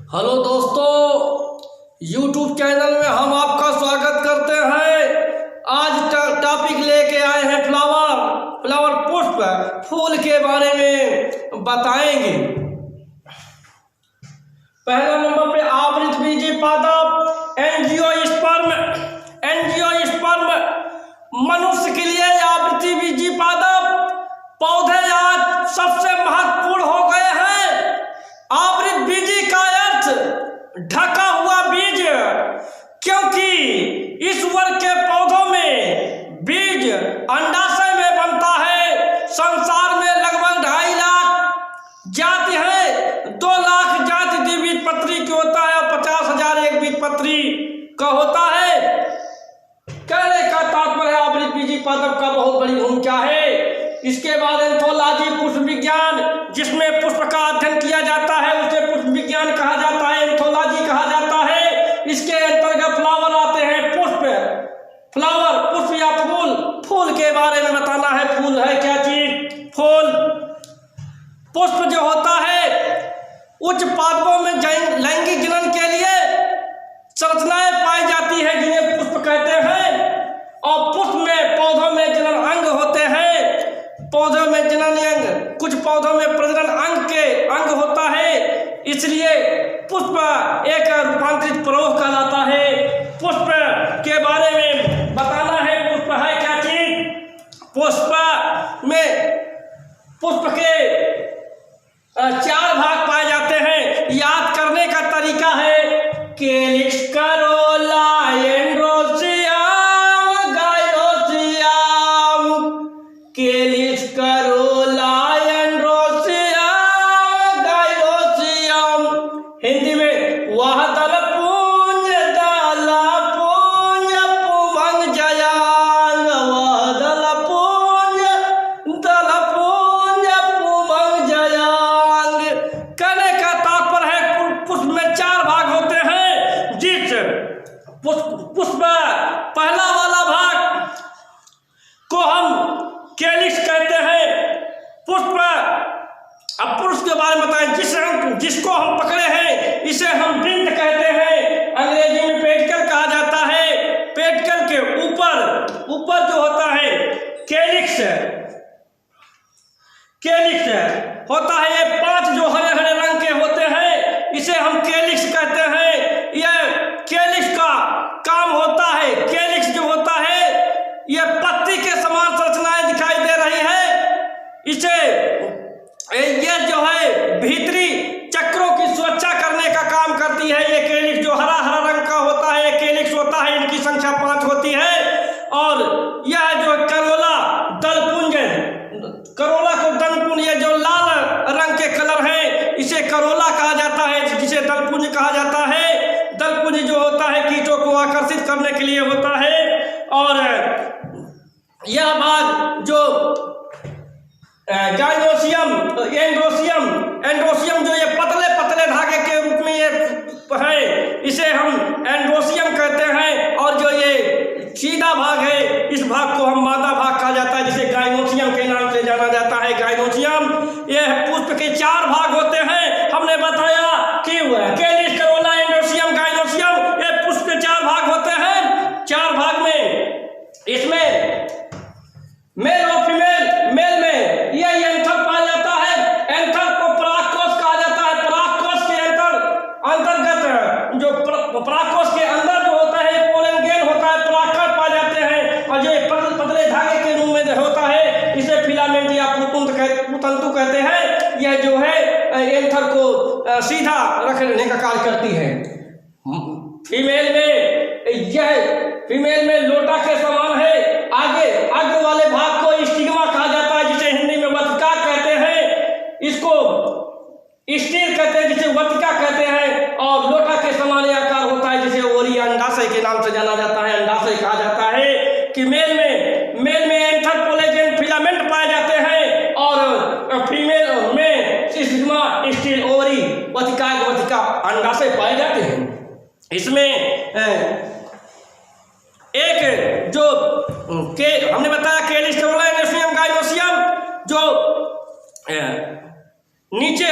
Hello दोस्तों, YouTube channel में हम आपका स्वागत करते हैं। आज टॉपिक लेके आए हैं फ्लावर पुष्प फूल के बारे में बताएंगे। पहला नंबर पे आवृतबीजी पादप एंजियोस्पर्म मनुष्य के लिए आवृतबीजी पादप पौधे आज सबसे महत्वपूर्ण हो गए हैं। आवृतबीजी का अर्थ ढका हुआ बीज, क्योंकि इस वर्ग के पौधों में बीज अंडाशय में बनता है। संसार में लगभग 2.5 लाख जाति है। 2 लाख जाति द्विबीजपत्री की होता है और 50,000 एक बीजपत्री का होता है। कहने का तात्पर्य आवृतबीजी पादप का बहुत बड़ी भूमिका है। इसके बाद एंथोलॉजी पुष्प विज्ञान, जिसमें पुष्प का अध्ययन किया जाता है, उसे पुष्प विज्ञान कहा जाता है, एंथोलॉजी कहा जाता है। इसके अंतर्गत फ्लावर आते हैं। पुष्प या फूल के बारे में बताना है। फूल है क्या चीज? फूल। पुष्प जो होता है उच्च पादपों में लैंगिक जनन के लिए संरचनाएं पाई जाती है, जिन्हें पुष्प कहते हैं। और पुष्प में पौधों में जनन अंग होते हैं। पौधों में जनन अंग, कुछ पौधों में प्रजनन अंग होता है। इसलिए पुष्प एक रूपांतरित प्ररोह कहलाता है। पुष्प के बारे में बताना है। पुष्प है क्या चीज? पुष्प के 4 भाग पाए जाते हैं। याद करने का तरीका है calyx, Corolla, androecium, gynoecium. Calyx, Corolla, androecium, gynoecium. Hindi में वह दलपुंज पुमंजयान, वह दलपुंज पुमंजयान। कहने का तात्पर्य है पुष्प में 4 भाग होते हैं। जिस पुष्प पहला वाला भाग को हम कैलिक्स कहते हैं। अब पुष्प के बारे में बताएं। जिसको हम पकड़े हैं इसे हम वृंत कहते हैं। अंग्रेजी में पेडिकल कहा जाता है। पेडिकल के ऊपर जो होता है कैलिक्स होता है। ये 5 जो हरे हरे रंग के होते हैं, इसे हम कैलिक्स कहते हैं। यह कैलिक्स का काम होता है। कैलिक्स जो होता है यह पत्ती के समान संरचनाएं दिखाई दे रही है। यह जो है भीतरी चक्रों की सुरक्षा करने का काम करती है। ये कैलिक्स जो हरा हरा रंग का होता है, ये कैलिक्स होता है। इनकी संख्या 5 होती है। और यह जो करोला को दलपुंज, ये जो लाल रंग के कलर है, इसे करोला कहा जाता है, जिसे दलपुंज कहा जाता है। दलपुंज जो होता है कीटों को आकर्षित करने के लिए होता है। और यह भाग जो एंड्रोसियम जो ये पतले पतले धागे के रूप में ये है, इसे हम एंड्रोसियम कहते हैं। और जो ये सीधा भाग है, इस भाग को हम मादा भाग कहा जाता है, जिसे गाइनोसियम के नाम से जाना जाता है। गाइनोसियम। यह पुष्प के 4 भाग होते हैं। हमने बताया कि कैलिक्स, करोला, एंड्रोसियम, गाइनोसियम, ये पुष्प के 4 भाग होते हैं। 4 भाग में इसमें मेल और फीमेल, मेल में यह एंथर पाया जाता है। एंथर को परागकोश कहा जाता है। परागकोश के अंतर्गत जो परागकोश के अंदर जो होता है पोलन ग्रेन होता है, परागकण पाए जाते हैं। और जो पतले धागे के रूप में होता है, इसे फिलामेंट या पुतंतु कहते हैं। यह जो है एंथर को सीधा रखने का कार्य करती है। फीमेल में लोटा के समान है। आगे वाले भाग को स्टिग्मा कहा जाता है, जिसे हिंदी में वर्तिका कहते हैं। इसको स्टील कहते हैं, जिसे वर्तिका कहते हैं। और लोटा के समान आकार होता है, जिसे ओरी अंडाशय के नाम से जाना जाता है। अंडाशय कहा जाता है। कि मेल में एंथर, पोलेजन, फिलामेंट पाए जाते हैं। और फीमेल में स्टिग्मा, स्टील, ओरी, वर्तिका अंडाशय पाए जाते हैं। इसमें एक जो हमने बताया कैलिक्स, करोला, एंड्रोसियम, गाइनोसियम, जो नीचे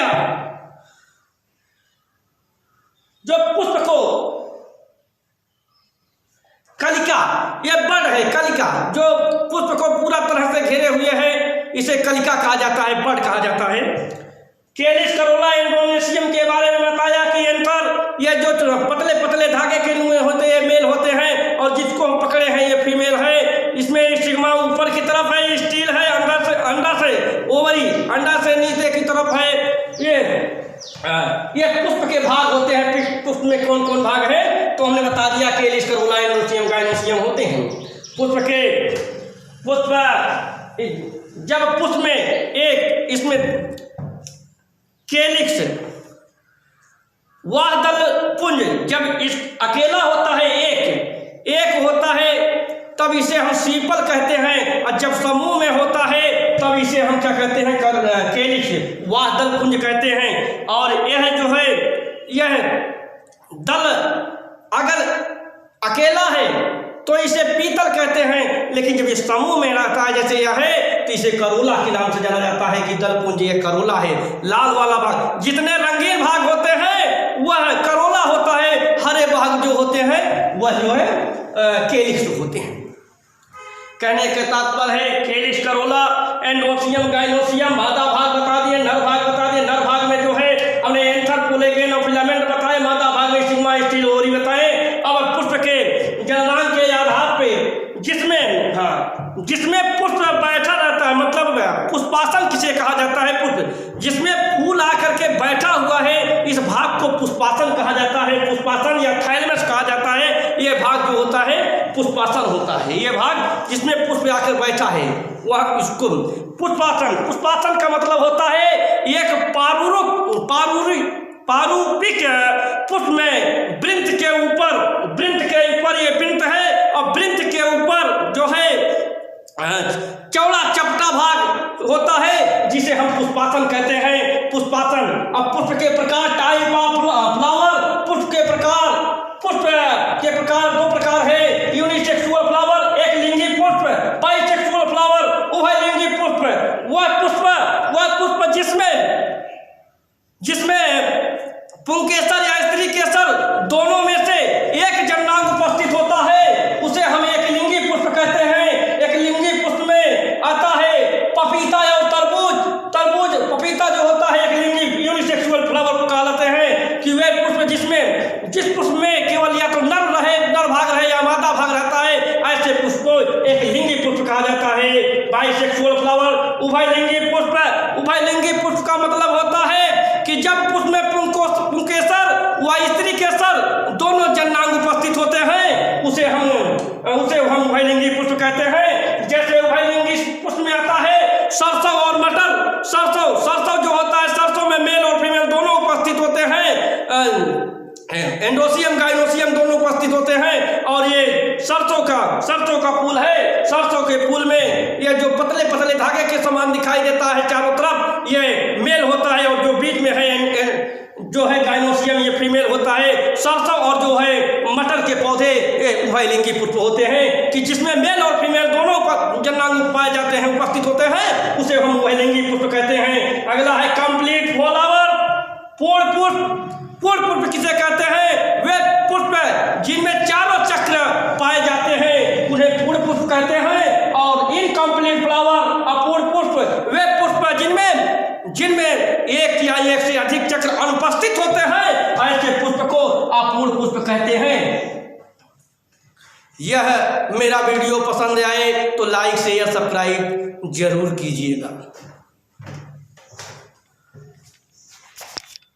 कैलिस करोला इंडोनेशियम के बारे में बताया कि एंथर ये जो पतले पतले धागे के नुए होते हैं मेल होते हैं, और जिसको हम पकड़े हैं ये फीमेल है। इसमें स्टिग्मा ऊपर की तरफ है, स्टील है, अंडा से ओवरी, अंडा से नीचे की तरफ है। ये पुष्प के भाग होते हैं। पुष्प में कौन कौन भाग है तो हमने बता दिया, कैलिस करोला इंडोनेशियम गायनोसियम होते हैं। पुष्प जब पुष्प में एक इसमें कैलिक्स वह दल पुंज जब इस अकेला होता है, एक होता है, तब इसे हम सीपल कहते हैं, और जब समूह में होता है तब इसे हम क्या कहते हैं, कैलिक्स वह दल पुंज कहते हैं। और यह जो है यह दल अगर अकेला है तो इसे पीतल कहते हैं, लेकिन जब ये समूह में रहता है जैसे यह है तो इसे करोला के नाम से जाना जाता है कि दलपुंज ये करोला है। लाल वाला भाग, जितने रंगीन भाग होते हैं वह करोला होता है, हरे भाग जो होते हैं वह जो है कैलिक्स होते हैं। कहने के तात्पर्य है कैलिस करोला एंडोसियम गायनोसियम मादा भाग बता दिए, नर भाग बता दिए। नर भाग में जो है हमने एंथर पुलेगेन और फिलामेंट बताए, मादा भाग में स्टिग्मा स्टील ओवरी बताए। अब पुष्प के जननांग के आधार पे जिसमें पुष्प बैठा रहता है, मतलब पुष्पासन किसे कहा जाता है, पुष्प जिसमें फूल आकर के बैठा हुआ है, इस भाग को पुष्पासन कहा जाता है। पुष्पासन या थैलेमस कहा जाता है। ये भाग जो होता है पुष्पासन होता है। ये भाग जिसमें पुष्प आकर बैठा है वह इसको पुष्पासन का मतलब होता है एक पारूपिक पुष्प में वृंत के ऊपर ये वृंत है, और वृंत के ऊपर जो है चौड़ा चपटा भाग होता है जिसे हम पुष्पासन कहते हैं। पुष्पासन। अब पुष्प के प्रकार, टाइप ऑफ फ्लावर, पुष्प के प्रकार दो प्रकार है, यूनिसेक्सुअल फ्लावर, एक लिंगी पुष्प, बाइसेक्सुअल फ्लावर, उभयलिंगी पुष्प। वह पुष्प जिसमें पुंकेसर या स्त्री केसर दोनों में से एक जननांग उपस्थित होता है उसे हम एक लिंगी पुष्प कहते हैं। एक लिंगी पुष्प में आता है पपीता और तरबूज। पपीता जो होता है एक लिंगी यूनिसेक्सुअल फ्लावर को कहलाते हैं कि वे पुष्प जिस पुष्प में केवल या तो नर भाग रहे या मादा भाग रहता है, ऐसे पुष्प को एक लिंगी पुष्प कहा जाता है। बाइसेक्सुअल फ्लावर, उभयलिंगी पुष्प का मतलब होता है कि जब पुष्प में पुंकेसर व स्त्री केसर दोनों जननांग उपस्थित होते हैं उसे हम उभयलिंगी पुष्प कहते हैं। जैसे उभयलिंगी पुष्प में आता है सरसों और मटर। सरसों जो होता है, सरसों में मेल और फीमेल दोनों उपस्थित होते हैं, एंडोसियम गायनोसियम दोनों उपस्थित होते हैं। और ये सरसों का फूल है। सरसों के फूल में ये जो पतले पतले धागे के समान दिखाई देता है चारों तरफ, ये मेल होता है, और जो बीच में है जो है गायनोसियम ये फीमेल होता है। सरसों और जो है मटर के पौधे उभयलिंगी पुष्प होते हैं कि जिसमें मेल और फीमेल दोनों जननांग पाए जाते हैं, उपस्थित होते हैं, उसे हम उभयलिंगी पुष्प कहते हैं। अगला है कंप्लीट फ्लावर, पूर्ण पुष्प किसे कहते हैं, वे पुष्प जिनमें चारों चक्र पाए जाते हैं उन्हें पूर्ण पुष्प कहते हैं। और इनकम्प्लीट फ्लावर, अपूर्ण पुष्प, वे पुष्प जिनमें एक से अधिक चक्र अनुपस्थित होते हैं, ऐसे पुष्प को अपूर्ण पुष्प कहते हैं। यह मेरा वीडियो पसंद आए तो लाइक शेयर सब्सक्राइब जरूर कीजिएगा।